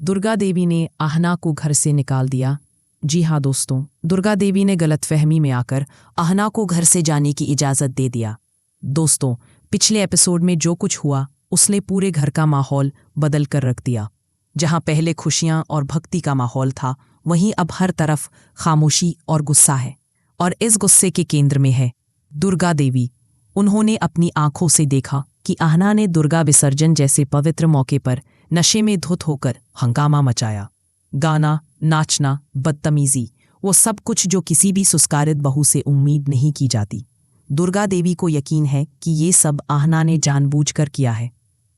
दुर्गा देवी ने आहना को घर से निकाल दिया। जी हाँ दोस्तों, दुर्गा देवी ने गलतफहमी में आकर आहना को घर से जाने की इजाज़त दे दिया। दोस्तों, पिछले एपिसोड में जो कुछ हुआ उसने पूरे घर का माहौल बदल कर रख दिया। जहाँ पहले खुशियाँ और भक्ति का माहौल था, वहीं अब हर तरफ खामोशी और गुस्सा है। और इस गुस्से के केंद्र में है दुर्गा देवी। उन्होंने अपनी आंखों से देखा कि आहना ने दुर्गा विसर्जन जैसे पवित्र मौके पर नशे में धुत होकर हंगामा मचाया। गाना, नाचना, बदतमीजी, वो सब कुछ जो किसी भी सुस्कारित बहू से उम्मीद नहीं की जाती। दुर्गा देवी को यकीन है कि ये सब आहना ने जानबूझकर किया है।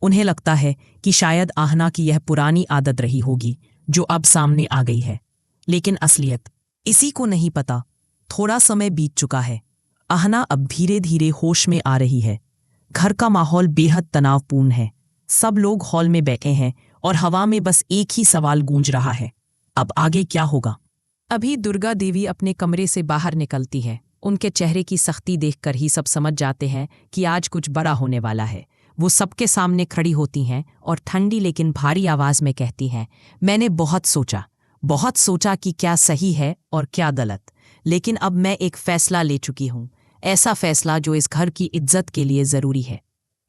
उन्हें लगता है कि शायद आहना की यह पुरानी आदत रही होगी जो अब सामने आ गई है, लेकिन असलियत इसी को नहीं पता। थोड़ा समय बीत चुका है। आहना अब धीरे धीरे होश में आ रही है। घर का माहौल बेहद तनावपूर्ण है। सब लोग हॉल में बैठे हैं और हवा में बस एक ही सवाल गूंज रहा है, अब आगे क्या होगा। अभी दुर्गा देवी अपने कमरे से बाहर निकलती है। उनके चेहरे की सख्ती देखकर ही सब समझ जाते हैं कि आज कुछ बड़ा होने वाला है। वो सबके सामने खड़ी होती हैं और ठंडी लेकिन भारी आवाज में कहती हैं, मैंने बहुत सोचा कि क्या सही है और क्या गलत, लेकिन अब मैं एक फैसला ले चुकी हूँ। ऐसा फैसला जो इस घर की इज्जत के लिए जरूरी है।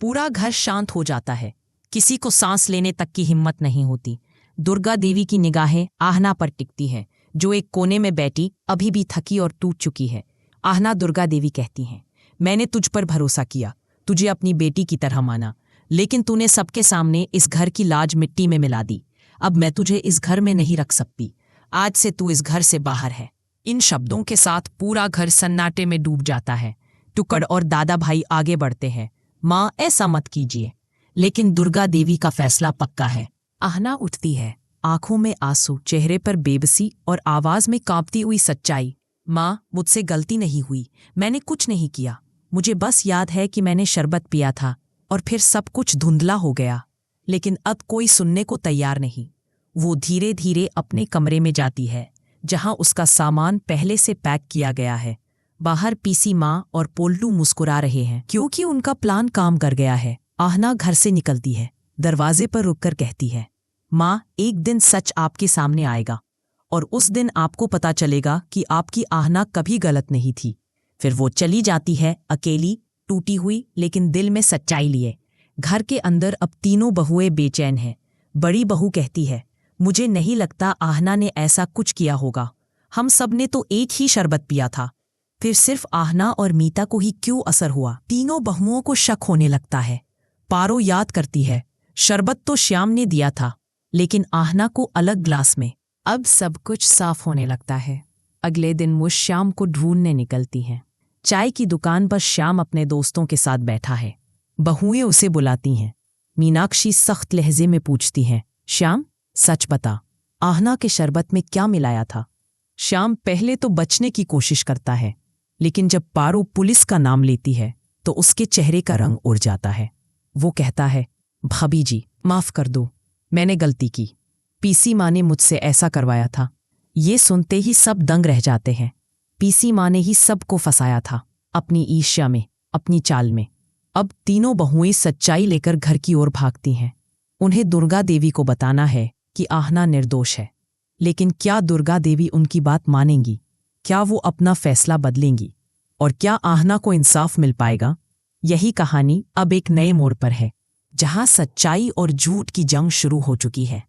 पूरा घर शांत हो जाता है। किसी को सांस लेने तक की हिम्मत नहीं होती। दुर्गा देवी की निगाहें आहना पर टिकती हैं, जो एक कोने में बैठी अभी भी थकी और टूट चुकी है। आहना दुर्गा देवी कहती हैं, मैंने तुझ पर भरोसा किया, तुझे अपनी बेटी की तरह माना, लेकिन तूने सबके सामने इस घर की लाज मिट्टी में मिला दी। अब मैं तुझे इस घर में नहीं रख सकती। आज से तू इस घर से बाहर है। इन शब्दों के साथ पूरा घर सन्नाटे में डूब जाता है। टुकड़ और दादा भाई आगे बढ़ते हैं। माँ, ऐसा मत कीजिए। लेकिन दुर्गा देवी का फैसला पक्का है। आहना उठती है, आंखों में आंसू, चेहरे पर बेबसी और आवाज में कांपती हुई सच्चाई। माँ, मुझसे गलती नहीं हुई, मैंने कुछ नहीं किया। मुझे बस याद है कि मैंने शरबत पिया था और फिर सब कुछ धुंधला हो गया। लेकिन अब कोई सुनने को तैयार नहीं। वो धीरे धीरे अपने कमरे में जाती है, जहां उसका सामान पहले से पैक किया गया है। बाहर पीसी माँ और पोल्टू मुस्कुरा रहे हैं, क्योंकि उनका प्लान काम कर गया है। आहना घर से निकलती है, दरवाजे पर रुककर कहती है, माँ, एक दिन सच आपके सामने आएगा और उस दिन आपको पता चलेगा कि आपकी आहना कभी गलत नहीं थी। फिर वो चली जाती है, अकेली, टूटी हुई, लेकिन दिल में सच्चाई लिए। घर के अंदर अब तीनों बहुएं बेचैन हैं। बड़ी बहू कहती है, मुझे नहीं लगता आहना ने ऐसा कुछ किया होगा। हम सब ने तो एक ही शरबत पिया था। फिर सिर्फ आहना और मीता को ही क्यों असर हुआ? तीनों बहुओं को शक होने लगता है। पारो याद करती है, शरबत तो श्याम ने दिया था, लेकिन आहना को अलग ग्लास में। अब सब कुछ साफ होने लगता है। अगले दिन वो श्याम को ढूंढने निकलती हैं। चाय की दुकान पर श्याम अपने दोस्तों के साथ बैठा है। बहुएं उसे बुलाती हैं। मीनाक्षी सख्त लहजे में पूछती हैं, श्याम, सच बता, आहना के शरबत में क्या मिलाया था? श्याम पहले तो बचने की कोशिश करता है, लेकिन जब पारो पुलिस का नाम लेती है तो उसके चेहरे का रंग उड़ जाता है। वो कहता है, भाभी जी, माफ कर दो, मैंने गलती की। पीसी माँ ने मुझसे ऐसा करवाया था। ये सुनते ही सब दंग रह जाते हैं। पीसी माँ ने ही सबको फंसाया था, अपनी ईर्ष्या में, अपनी चाल में। अब तीनों बहुएं सच्चाई लेकर घर की ओर भागती हैं। उन्हें दुर्गा देवी को बताना है कि आहना निर्दोष है। लेकिन क्या दुर्गा देवी उनकी बात मानेंगी? क्या वो अपना फैसला बदलेंगी? और क्या आहना को इंसाफ मिल पाएगा? यही कहानी अब एक नए मोड़ पर है, जहां सच्चाई और झूठ की जंग शुरू हो चुकी है।